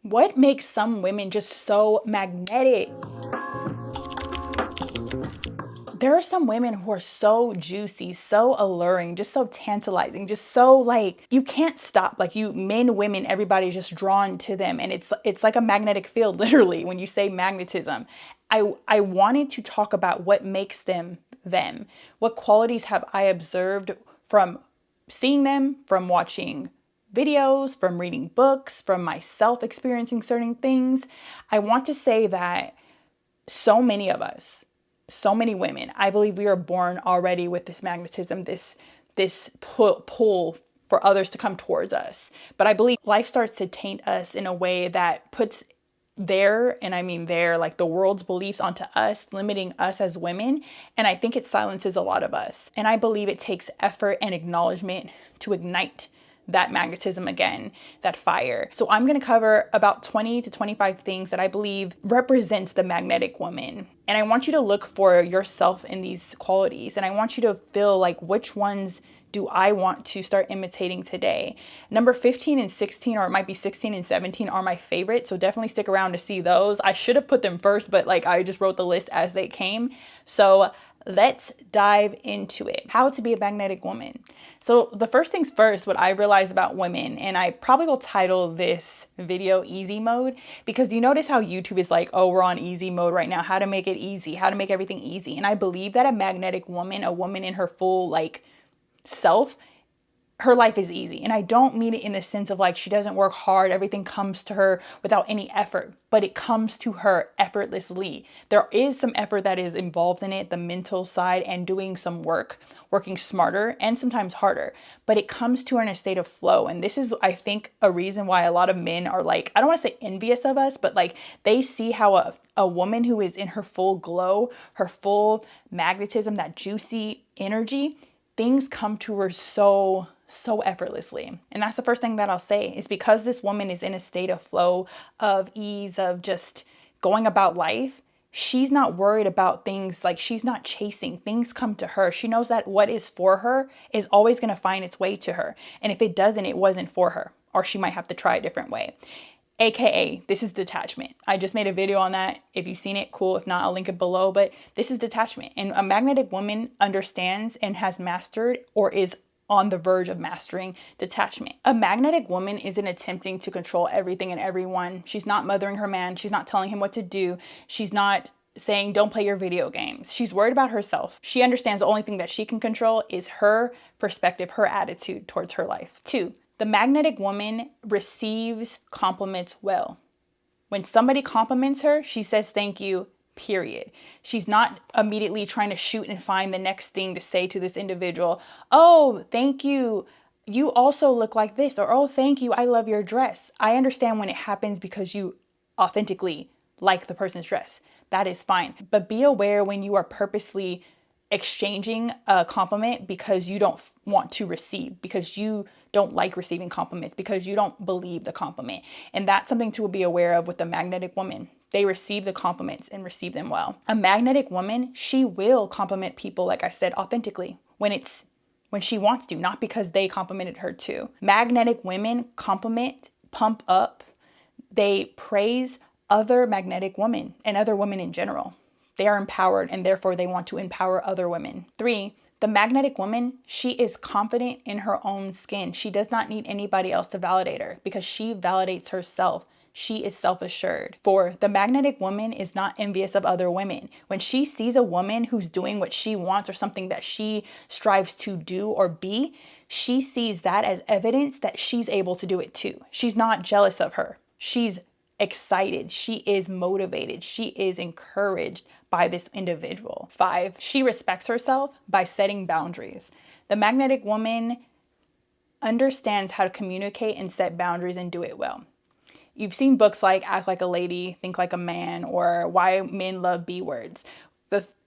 What makes some women just so magnetic? There are some women who are so juicy, so alluring, just so tantalizing, just so like you can't stop. Like you men, women, everybody's just drawn to them. And it's like a magnetic field, literally, when you say magnetism. I wanted to talk about what makes them them. What qualities have I observed from seeing them, from watching videos, from reading books, from myself experiencing certain things. I want to say that so many of us, so many women, I believe we are born already with this magnetism, this pull for others to come towards us. But I believe life starts to taint us in a way that puts their, and I mean their, like the world's beliefs onto us, limiting us as women. And I think it silences a lot of us. And I believe it takes effort and acknowledgement to ignite that magnetism again, that fire. So I'm going to cover about 20 to 25 things that I believe represents the magnetic woman. And I want you to look for yourself in these qualities. And I want you to feel like, which ones do I want to start imitating today? Number 15 and 16, or it might be 16 and 17, are my favorite. So definitely stick around to see those. I should have put them first, but like I just wrote the list as they came. So let's dive into it. How to be a magnetic woman. So the first things first, what I realized about women, and I probably will title this video easy mode, because you notice how YouTube is like, oh, we're on easy mode right now. How to make it easy, how to make everything easy. And I believe that a magnetic woman, a woman in her full like self, her life is easy. And I don't mean it in the sense of like she doesn't work hard, everything comes to her without any effort, but it comes to her effortlessly. There is some effort that is involved in it, the mental side, and doing some work, working smarter and sometimes harder, but it comes to her in a state of flow. And this is, I think, a reason why a lot of men are like, I don't want to say envious of us, but like they see how a woman who is in her full glow, her full magnetism, that juicy energy, things come to her so effortlessly. And that's the first thing that I'll say, is because this woman is in a state of flow, of ease, of just going about life. She's not worried about things, like she's not chasing. Things come to her. She knows that what is for her is always going to find its way to her. And if it doesn't, it wasn't for her, or she might have to try a different way. AKA, this is detachment. I just made a video on that. If you've seen it, cool. If not, I'll link it below. But this is detachment. And a magnetic woman understands and has mastered, or is on the verge of mastering, detachment. A magnetic woman isn't attempting to control everything and everyone. She's not mothering her man. She's not telling him what to do. She's not saying, don't play your video games. She's worried about herself. She understands the only thing that she can control is her perspective, her attitude towards her life. 2, the magnetic woman receives compliments well. When somebody compliments her, she says thank you, period. She's not immediately trying to shoot and find the next thing to say to this individual. Oh, thank you. You also look like this. Or, oh, thank you. I love your dress. I understand when it happens because you authentically like the person's dress. That is fine. But be aware when you are purposely exchanging a compliment because you don't want to receive, because you don't like receiving compliments, because you don't believe the compliment. And that's something to be aware of with the magnetic woman. They receive the compliments and receive them well. A magnetic woman, she will compliment people, like I said, authentically when she wants to, not because they complimented her too. Magnetic women compliment, pump up, they praise other magnetic women and other women in general. They are empowered, and therefore they want to empower other women. 3, the magnetic woman, she is confident in her own skin. She does not need anybody else to validate her because she validates herself. She is self-assured. 4, the magnetic woman is not envious of other women. When she sees a woman who's doing what she wants or something that she strives to do or be, she sees that as evidence that she's able to do it too. She's not jealous of her. She's excited. She is motivated. She is encouraged by this individual. 5, she respects herself by setting boundaries. The magnetic woman understands how to communicate and set boundaries and do it well. You've seen books like Act Like a Lady, Think Like a Man, or Why Men Love B Words.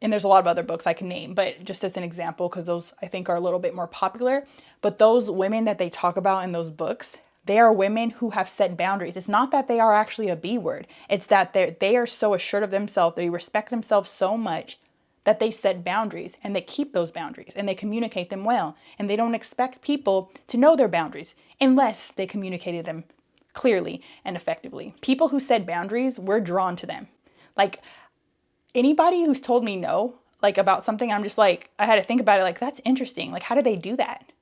And there's a lot of other books I can name, but just as an example, because those I think are a little bit more popular. But those women that they talk about in those books, they are women who have set boundaries. It's not that they are actually a B word. It's that they are so assured of themselves. They respect themselves so much that they set boundaries, and they keep those boundaries, and they communicate them well. And they don't expect people to know their boundaries unless they communicated them clearly and effectively. People who set boundaries, we're drawn to them. Like, anybody who's told me no, like about something, I'm just like, I had to think about it, like, that's interesting. Like, how do they do that?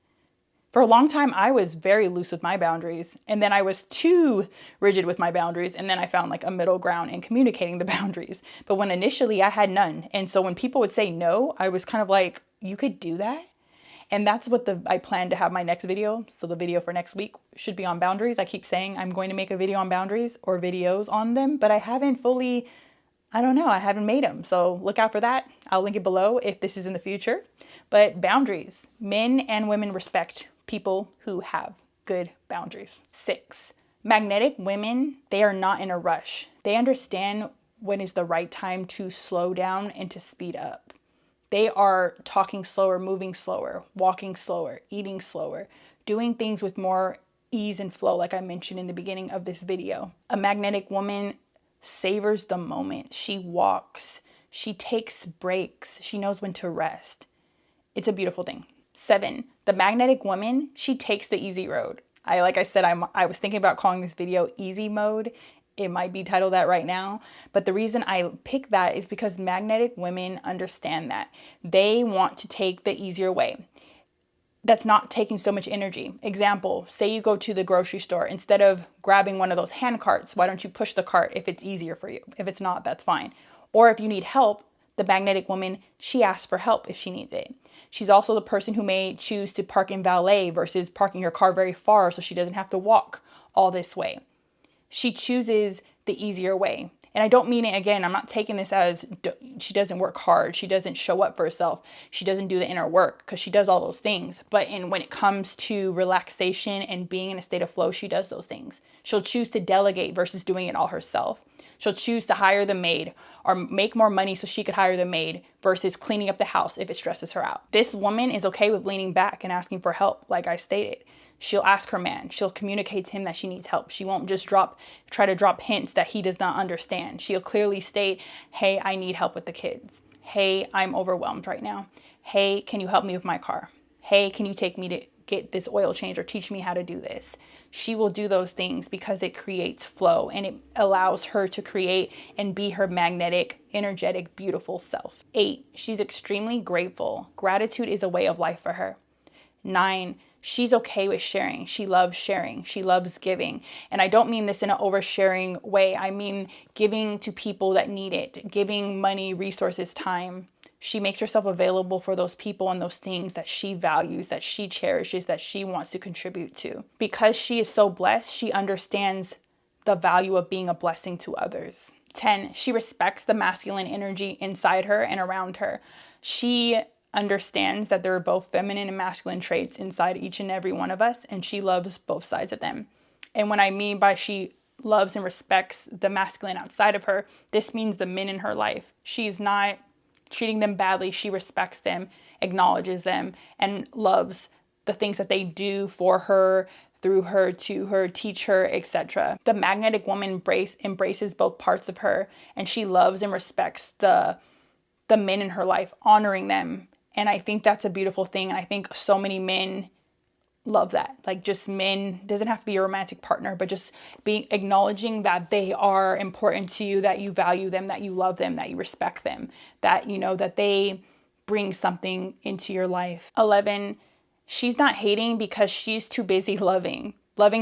For a long time, I was very loose with my boundaries, and then I was too rigid with my boundaries, and then I found like a middle ground in communicating the boundaries. But when initially I had none, and so when people would say no, I was kind of like, you could do that? And that's what I plan to have my next video. So the video for next week should be on boundaries. I keep saying I'm going to make a video on boundaries or videos on them, but I haven't fully, I don't know, I haven't made them. So look out for that. I'll link it below if this is in the future. But boundaries, men and women respect people who have good boundaries. 6, magnetic women, they are not in a rush. They understand when is the right time to slow down and to speed up. They are talking slower, moving slower, walking slower, eating slower, doing things with more ease and flow, like I mentioned in the beginning of this video. A magnetic woman savors the moment. She walks, she takes breaks, she knows when to rest. It's a beautiful thing. 7, the magnetic woman, she takes the easy road. Like I said, I was thinking about calling this video easy mode. It might be titled that right now, but the reason I picked that is because magnetic women understand that. They want to take the easier way. That's not taking so much energy. Example, say you go to the grocery store. Instead of grabbing one of those hand carts, why don't you push the cart if it's easier for you? If it's not, that's fine. Or if you need help, the magnetic woman, she asks for help if she needs it. She's also the person who may choose to park in valet versus parking her car very far so she doesn't have to walk all this way. She chooses the easier way. And I don't mean it, again, I'm not taking this as she doesn't work hard. She doesn't show up for herself. She doesn't do the inner work, because she does all those things. But when it comes to relaxation and being in a state of flow, she does those things. She'll choose to delegate versus doing it all herself. She'll choose to hire the maid or make more money so she could hire the maid versus cleaning up the house if it stresses her out. This woman is okay with leaning back and asking for help, like I stated. She'll ask her man. She'll communicate to him that she needs help. She won't just try to drop hints that he does not understand. She'll clearly state, hey, I need help with the kids. Hey, I'm overwhelmed right now. Hey, can you help me with my car? Hey, can you take me to get this oil change or teach me how to do this? She will do those things because it creates flow and it allows her to create and be her magnetic, energetic, beautiful self. 8, she's extremely grateful. Gratitude is a way of life for her. 9, she's okay with sharing. She loves sharing. She loves giving. And I don't mean this in an oversharing way. I mean giving to people that need it, giving money, resources, time. She makes herself available for those people and those things that she values, that she cherishes, that she wants to contribute to. Because she is so blessed, she understands the value of being a blessing to others. 10, she respects the masculine energy inside her and around her. She understands that there are both feminine and masculine traits inside each and every one of us, and she loves both sides of them. And when I mean by she loves and respects the masculine outside of her, this means the men in her life. She's not treating them badly. She respects them, acknowledges them, and loves the things that they do for her, through her, to her, teach her, etc. The magnetic woman embraces both parts of her, and she loves and respects the men in her life, honoring them. And I think that's a beautiful thing. And I think so many men love that. Like, just men, doesn't have to be a romantic partner, but just acknowledging that they are important to you, that you value them, that you love them, that you respect them, that you know that they bring something into your life. 11, she's not hating because she's too busy loving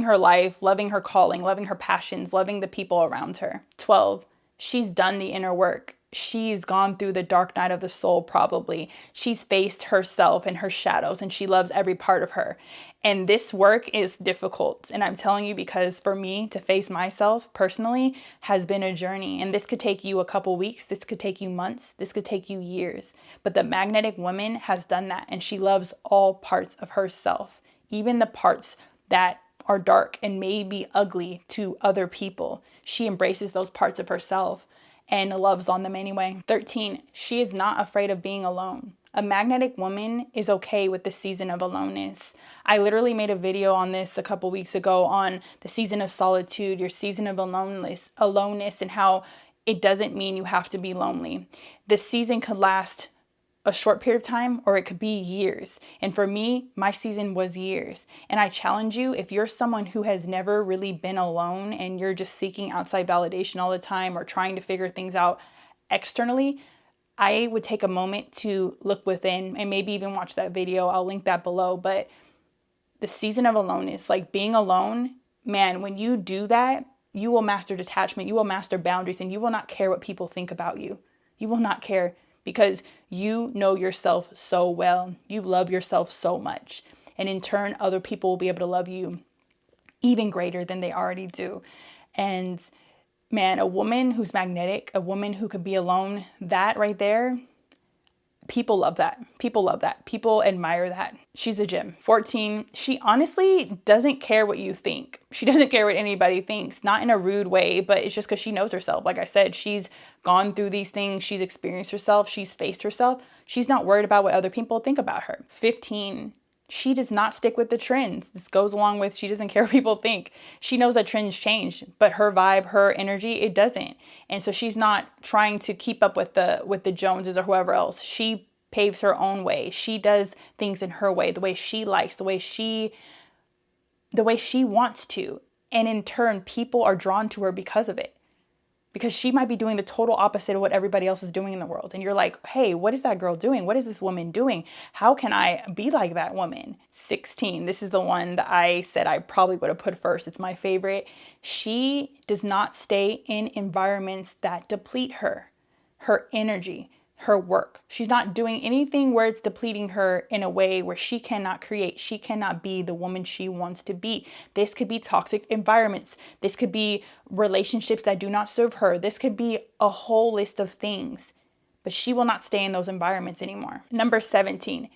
her life, loving her calling, loving her passions, loving the people around her. 12, she's done the inner work. She's gone through the dark night of the soul, probably. She's faced herself and her shadows, and she loves every part of her. And this work is difficult. And I'm telling you, because for me to face myself personally has been a journey. And this could take you a couple weeks. This could take you months. This could take you years. But the magnetic woman has done that. And she loves all parts of herself, even the parts that are dark and maybe ugly to other people. She embraces those parts of herself and loves on them anyway. 13, she is not afraid of being alone. A magnetic woman is okay with the season of aloneness. I literally made a video on this a couple weeks ago on the season of solitude, your season of aloneness, and how it doesn't mean you have to be lonely. This season could last a short period of time or it could be years. And for me, my season was years. And I challenge you, if you're someone who has never really been alone and you're just seeking outside validation all the time or trying to figure things out externally, I would take a moment to look within and maybe even watch that video. I'll link that below. But the season of aloneness, like being alone, man, when you do that, you will master detachment, you will master boundaries, and you will not care what people think about you. You will not care because you know yourself so well. You love yourself so much. And in turn, other people will be able to love you even greater than they already do. And man, a woman who's magnetic, a woman who could be alone, that right there, people love that. People love that. People admire that. She's a gem. 14, she honestly doesn't care what you think. She doesn't care what anybody thinks, not in a rude way, but it's just because she knows herself. Like I said, she's gone through these things. She's experienced herself. She's faced herself. She's not worried about what other people think about her. 15, she does not stick with the trends. This goes along with she doesn't care what people think. She knows that trends change, but her vibe, her energy, it doesn't. And so she's not trying to keep up with the Joneses or whoever else. She paves her own way. She does things in her way, the way she likes, the way she wants to. And in turn, people are drawn to her because of it. Because she might be doing the total opposite of what everybody else is doing in the world. And you're like, hey, what is that girl doing? What is this woman doing? How can I be like that woman? 16, this is the one that I said I probably would have put first. It's my favorite. She does not stay in environments that deplete her energy, her work. She's not doing anything where it's depleting her in a way where she cannot create. She cannot be the woman she wants to be. This could be toxic environments. This could be relationships that do not serve her. This could be a whole list of things, but she will not stay in those environments anymore. Number 17,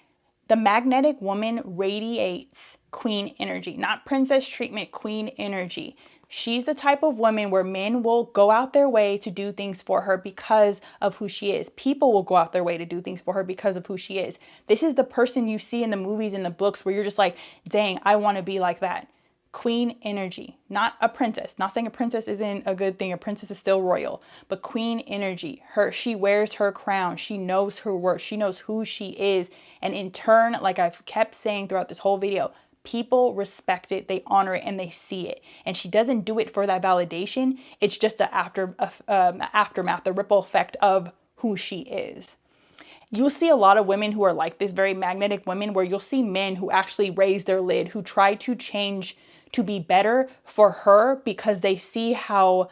the magnetic woman radiates queen energy, not princess treatment, queen energy. She's the type of woman where men will go out their way to do things for her because of who she is. People will go out their way to do things for her because of who she is. This is the person you see in the movies and the books where you're just like, dang, I want to be like that. Queen energy, not a princess. Not saying a princess isn't a good thing. A princess is still royal, but queen energy. She wears her crown. She knows her worth. She knows who she is. And in turn, like I've kept saying throughout this whole video, people respect it, they honor it, and they see it. And she doesn't do it for that validation. It's just the aftermath, the ripple effect of who she is. You'll see a lot of women who are like this, very magnetic women, where you'll see men who actually raise their lid, who try to change to be better for her because they see how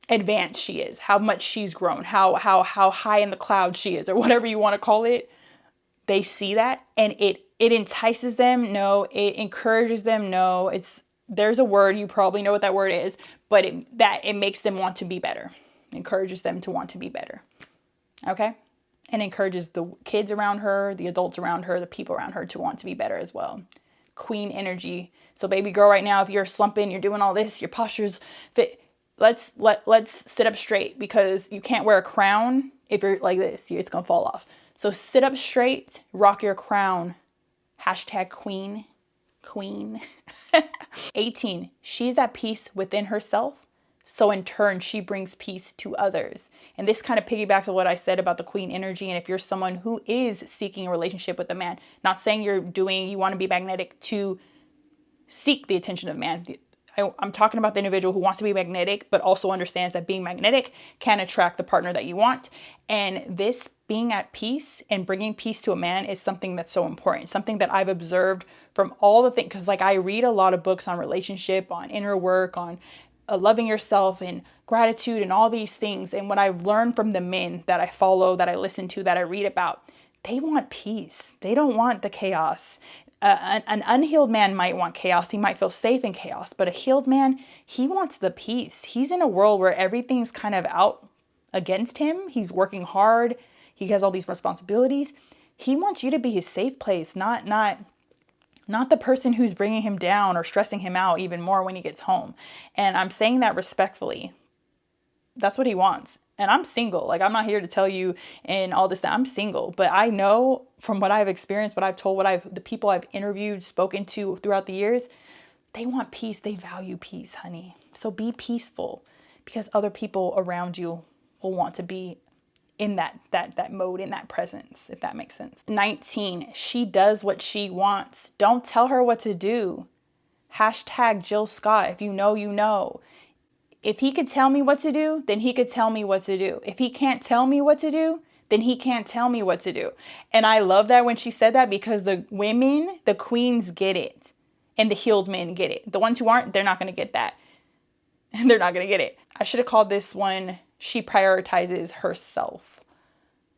advanced she is, how much she's grown, how high in the clouds she is, or whatever you want to call it. They see that and it entices them. No, it encourages them. No, there's a word, you probably know what that word is, but it makes them want to be better. It encourages them to want to be better. Okay? And encourages the kids around her, the adults around her, the people around her to want to be better as well. Queen energy. So baby girl, right now, if you're slumping, you're doing all this, your posture's fit, let's sit up straight, because you can't wear a crown if you're like this. It's gonna fall off. So sit up straight, rock your crown. Hashtag queen. 18, she's at peace within herself. So in turn, she brings peace to others. And this kind of piggybacks on what I said about the queen energy. And if you're someone who is seeking a relationship with a man, not saying you want to be magnetic to seek the attention of a man. I'm talking about the individual who wants to be magnetic, but also understands that being magnetic can attract the partner that you want. And this being at peace and bringing peace to a man is something that's so important. Something that I've observed from all the things, because like I read a lot of books on relationship, on inner work, on loving yourself and gratitude and all these things. And what I've learned from the men that I follow, that I listen to, that I read about, they want peace. They don't want the chaos. An unhealed man might want chaos. He might feel safe in chaos, but a healed man, he wants the peace. He's in a world where everything's kind of out against him. He's working hard. He has all these responsibilities. He wants you to be his safe place, not the person who's bringing him down or stressing him out even more when he gets home. And I'm saying that respectfully. That's what he wants. And I'm single. Like, I'm not here to tell you and all this, that I'm single, but I know from what I've experienced, what I've told, the people I've interviewed, spoken to throughout the years, they want peace. They value peace, honey. So be peaceful, because other people around you will want to be in that mode, in that presence, if that makes sense. 19, she does what she wants. Don't tell her what to do. Hashtag Jill Scott. If you know, you know. If he could tell me what to do, then he could tell me what to do. If he can't tell me what to do, then he can't tell me what to do. And I love that when she said that, because the women, the queens, get it. And the healed men get it. The ones who aren't, they're not going to get that. They're not going to get it. I should have called this one, she prioritizes herself.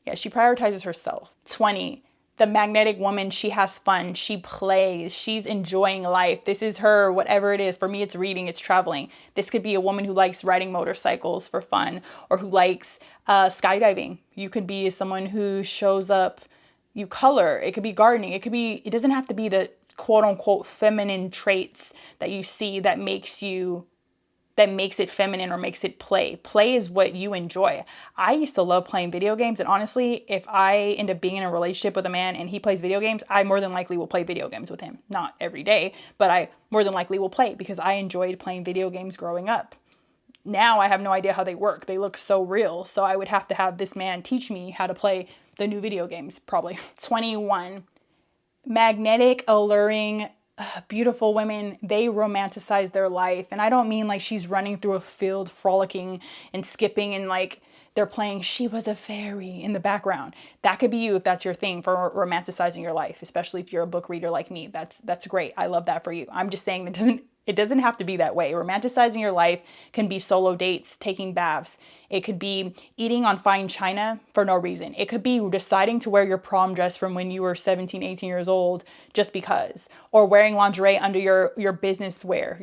Yeah, she prioritizes herself. 20, the magnetic woman, she has fun. She plays. She's enjoying life. This is her, whatever it is. For me, it's reading, it's traveling. This could be a woman who likes riding motorcycles for fun, or who likes skydiving. You could be someone who shows up, you color. It could be gardening. It doesn't have to be the quote unquote feminine traits that you see that makes it feminine or makes it play. Play is what you enjoy. I used to love playing video games, and honestly, if I end up being in a relationship with a man and he plays video games, I more than likely will play video games with him. Not every day, but I more than likely will play, because I enjoyed playing video games growing up. Now I have no idea how they work. They look so real. So I would have to have this man teach me how to play the new video games, probably. 21, magnetic, alluring, beautiful women, they romanticize their life. And I don't mean like she's running through a field frolicking and skipping and like they're playing She Was a Fairy in the background. That could be you if that's your thing for romanticizing your life, especially if you're a book reader like me. That's great. I love that for you. I'm just saying it doesn't have to be that way. Romanticizing your life can be solo dates, taking baths. It could be eating on fine china for no reason. It could be deciding to wear your prom dress from when you were 17, 18 years old just because. Or wearing lingerie under your business wear,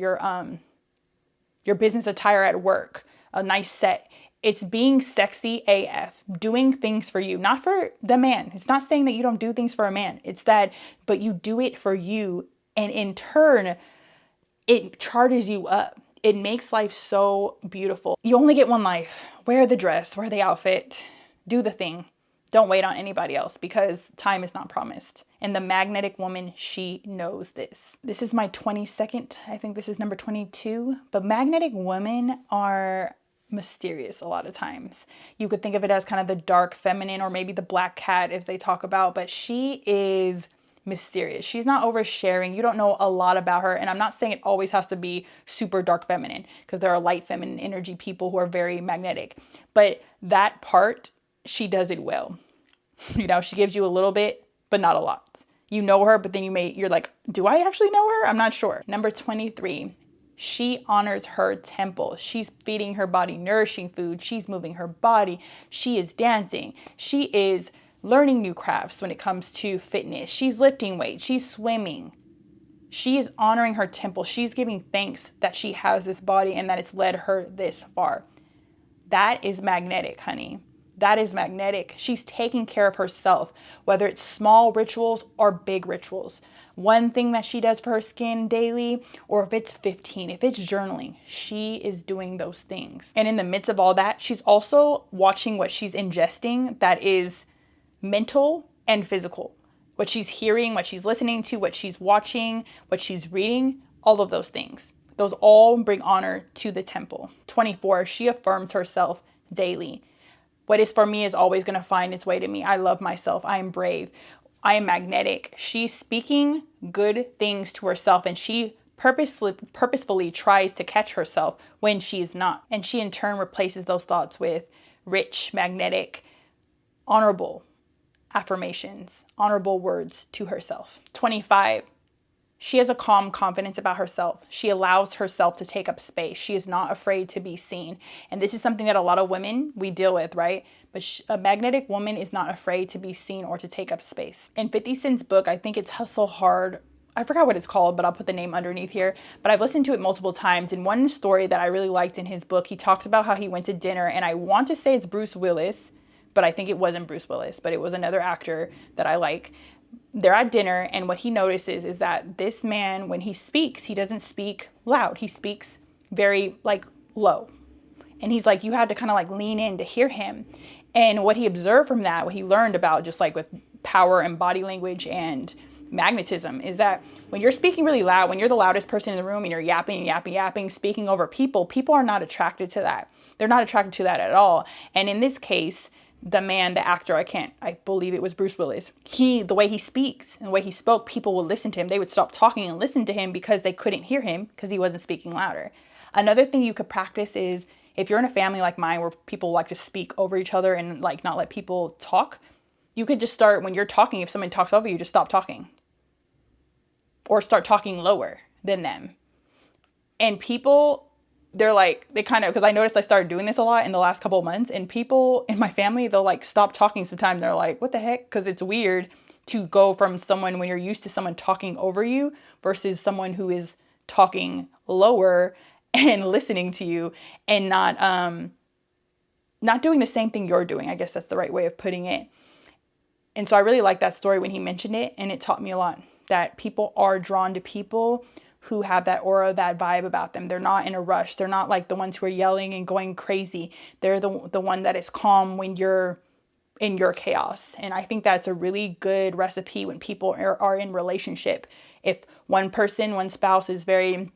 your business attire at work, a nice set. It's being sexy AF, doing things for you, not for the man. It's not saying that you don't do things for a man. It's that, but you do it for you. And in turn, it charges you up. It makes life so beautiful. You only get one life. Wear the dress, wear the outfit, do the thing. Don't wait on anybody else, because time is not promised. And the magnetic woman, she knows this. This is my 22nd. I think this is number 22. But magnetic women are mysterious a lot of times. You could think of it as kind of the dark feminine, or maybe the black cat as they talk about, but she is mysterious. She's not oversharing. You don't know a lot about her. And I'm not saying it always has to be super dark feminine, because there are light feminine energy people who are very magnetic. But that part, she does it well. You know, she gives you a little bit, but not a lot. You know her, but then you're like, do I actually know her? I'm not sure. Number 23. She honors her temple. She's feeding her body nourishing food. She's moving her body. She is dancing. She is learning new crafts when it comes to fitness. She's lifting weights. She's swimming. She is honoring her temple. She's giving thanks that she has this body and that it's led her this far. That is magnetic, honey. That is magnetic. She's taking care of herself, whether it's small rituals or big rituals. One thing that she does for her skin daily, or if it's 15, if it's journaling, she is doing those things. And in the midst of all that, she's also watching what she's ingesting that is mental and physical. What she's hearing, what she's listening to, what she's watching, what she's reading, all of those things. Those all bring honor to the temple. 24, she affirms herself daily. What is for me is always going to find its way to me. I love myself. I am brave. I am magnetic. She's speaking good things to herself, and she purposefully tries to catch herself when she's not. And she in turn replaces those thoughts with rich, magnetic, honorable affirmations, honorable words to herself. 25. She has a calm confidence about herself. She allows herself to take up space. She is not afraid to be seen. And this is something that a lot of women, we deal with, right? But a magnetic woman is not afraid to be seen or to take up space. In 50 Cent's book, I think it's Hustle Hard. I forgot what it's called, but I'll put the name underneath here. But I've listened to it multiple times. And one story that I really liked in his book, he talks about how he went to dinner. And I want to say it's Bruce Willis, but I think it wasn't Bruce Willis, but it was another actor that I like. They're at dinner, and what he notices is that this man, when he speaks, he doesn't speak loud. He speaks very low. And he's like, you had to kind of lean in to hear him. And what he observed from that, what he learned about just with power and body language and magnetism, is that when you're speaking really loud, when you're the loudest person in the room and you're yapping, speaking over people, people are not attracted to that. They're not attracted to that at all. And in this case, the man, the actor, I believe it was Bruce Willis. The way he speaks and the way he spoke, people would listen to him. They would stop talking and listen to him because they couldn't hear him because he wasn't speaking louder. Another thing you could practice is, if you're in a family like mine where people like to speak over each other and like not let people talk, you could just start, when you're talking, if someone talks over you, just stop talking. Or start talking lower than them. And people, they're like, they kind of, because I noticed I started doing this a lot in the last couple of months, and people in my family, they'll like stop talking sometimes. They're like, what the heck? Because it's weird to go from someone, when you're used to someone talking over you versus someone who is talking lower and listening to you and not doing the same thing you're doing. I guess that's the right way of putting it. And so I really like that story when he mentioned it, and it taught me a lot, that people are drawn to people who have that aura, that vibe about them. They're not in a rush. They're not like the ones who are yelling and going crazy. They're the one that is calm when you're in your chaos. And I think that's a really good recipe when people are in relationship. If one spouse is very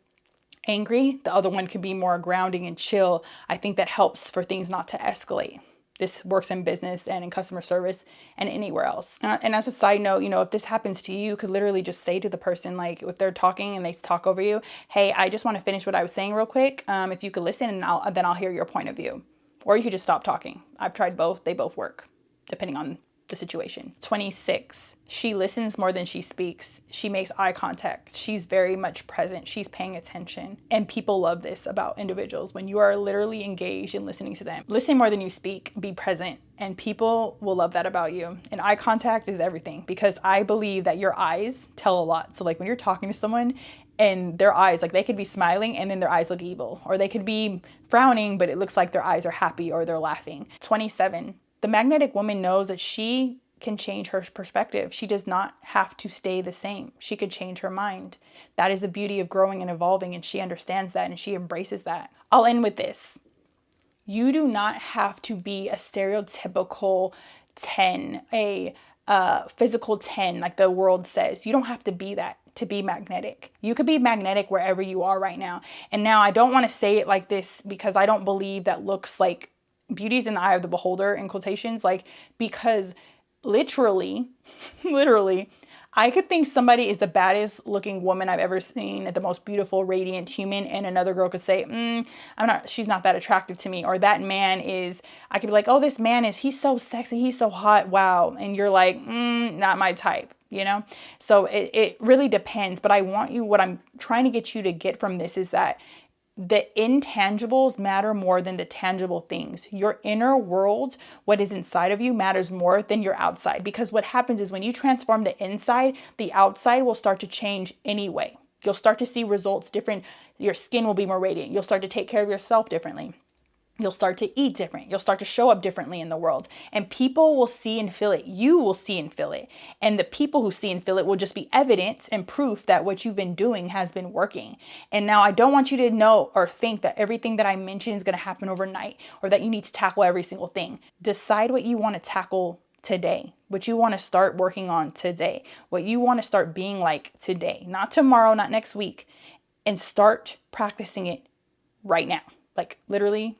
angry, the other one can be more grounding and chill. I think that helps for things not to escalate. This works in business and in customer service and anywhere else. And as a side note, if this happens to you, you could literally just say to the person, like if they're talking and they talk over you, hey, I just want to finish what I was saying real quick. If you could listen, and then I'll hear your point of view. Or you could just stop talking. I've tried both. They both work, depending on the situation. 26. She listens more than she speaks. She makes eye contact. She's very much present. She's paying attention. And people love this about individuals. When you are literally engaged in listening to them, listen more than you speak, be present, and people will love that about you. And eye contact is everything, because I believe that your eyes tell a lot. So like when you're talking to someone and their eyes, like they could be smiling and then their eyes look evil, or they could be frowning, but it looks like their eyes are happy or they're laughing. 27. The magnetic woman knows that she can change her perspective. She does not have to stay the same. She could change her mind. That is the beauty of growing and evolving, and she understands that and she embraces that. I'll end with this. You do not have to be a stereotypical 10, a physical 10, like the world says. You don't have to be that to be magnetic. You could be magnetic wherever you are right now. And now I don't want to say it like this because I don't believe that looks like beauty's in the eye of the beholder, in quotations, like, because literally, I could think somebody is the baddest looking woman I've ever seen, the most beautiful, radiant human, and another girl could say, she's not that attractive to me. Or that man is, I could be like, oh, this man he's so sexy, he's so hot, wow. And you're like, not my type, So it really depends. But what I'm trying to get you to get from this is that the intangibles matter more than the tangible things. Your inner world, what is inside of you, matters more than your outside. Because what happens is when you transform the inside, the outside will start to change anyway. You'll start to see results different. Your skin will be more radiant. You'll start to take care of yourself differently. You'll start to eat different. You'll start to show up differently in the world. And people will see and feel it. You will see and feel it. And the people who see and feel it will just be evidence and proof that what you've been doing has been working. And now I don't want you to know or think that everything that I mentioned is going to happen overnight, or that you need to tackle every single thing. Decide what you want to tackle today, what you want to start working on today, what you want to start being like today, not tomorrow, not next week, and start practicing it right now. Like literally,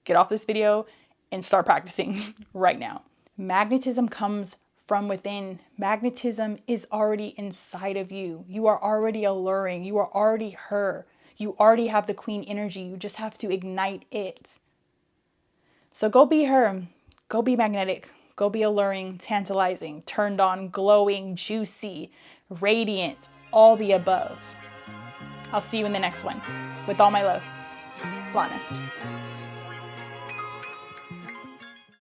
get off this video and start practicing right now. Magnetism comes from within. Magnetism is already inside of you. You are already alluring. You are already her. You already have the queen energy. You just have to ignite it. So go be her. Go be magnetic. Go be alluring, tantalizing, turned on, glowing, juicy, radiant, all the above. I'll see you in the next one. With all my love, Lana.